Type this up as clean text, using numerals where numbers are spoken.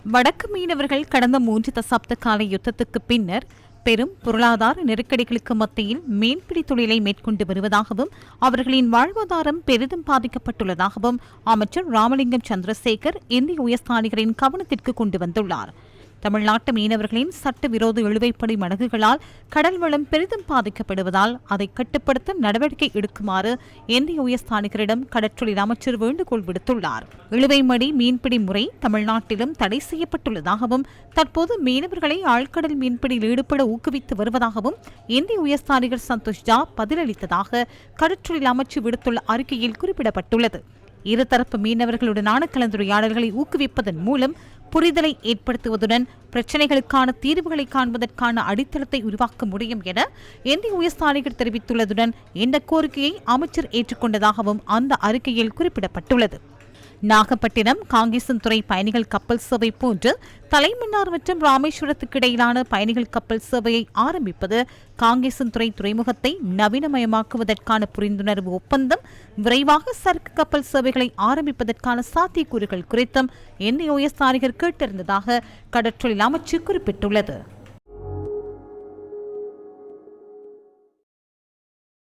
வடக்கு மீனவர்கள் கடந்த 3 தசாப்த கால யுத்தத்துக்கு பின்னர் பெரும் பொருளாதார நெருக்கடிகளுக்கு மத்தியில் மீன்பிடி தொழிலை மேற்கொண்டு வருவதாகவும் அவர்களின் வாழ்வாதாரம் பெரிதும் பாதிக்கப்பட்டுள்ளதாகவும் அமைச்சர் ராமலிங்கம் சந்திரசேகர் இந்திய உயர்ஸ்தானிகரின் கவனத்திற்கு கொண்டு வந்துள்ளார். தமிழ்நாட்டு மீனவர்களின் சட்டவிரோத இழுவைப்படி மடகுகளால் கடல் வளம் பெரிதும் பாதிக்கப்படுவதால் அதை கட்டுப்படுத்த நடவடிக்கை எடுக்குமாறு இந்திய உயர்ஸ்தானிகரிடம் கடற்றொழில் அமைச்சர் வேண்டுகோள் விடுத்துள்ளார். இழுவைமடி மீன்பிடி முறை தமிழ்நாட்டிலும் தடை செய்யப்பட்டுள்ளதாகவும் தற்போது மீனவர்களை ஆழ்கடல் மீன்பிடியில் ஈடுபட ஊக்குவித்து வருவதாகவும் இந்திய உயர்ஸ்தானிகர் சந்தோஷ் ஜா பதிலளித்ததாக கடற்றொழில் அமைச்சு விடுத்துள்ள அறிக்கையில் குறிப்பிடப்பட்டுள்ளது. இருதரப்பு மீனவர்களுடனான கலந்துரையாடல்களை ஊக்குவிப்பதன் மூலம் புரிதலை ஏற்படுத்துவதுடன் பிரச்சினைகளுக்கான தீர்வுகளை காண்பதற்கான அடித்தளத்தை உருவாக்க முடியும் என இந்திய உயர்ஸ்தானிகர் தெரிவித்துள்ளதுடன் இந்த கோரிக்கையை அமைச்சர் ஏற்றுக்கொண்டதாகவும் அந்த அறிக்கையில் குறிப்பிடப்பட்டுள்ளது. நாகப்பட்டினம் காங்கேசன்துறை பயணிகள் கப்பல் சேவை போன்று தலைமன்னார் மற்றும் ராமேஸ்வரத்துக்கு இடையிலான பயணிகள் கப்பல் சேவையை ஆரம்பிப்பது, காங்கேசன்துறை துறைமுகத்தை நவீனமயமாக்குவதற்கான புரிந்துணர்வு ஒப்பந்தம், விரைவாக சரக்கு கப்பல் சேவைகளை ஆரம்பிப்பதற்கான சாத்தியக்கூறுகள் குறித்தும் இந்திய உயர்ஸ்தானிகர் கேட்டறிந்ததாக கடற்றொழில் அமைச்சு குறிப்பிட்டுள்ளது.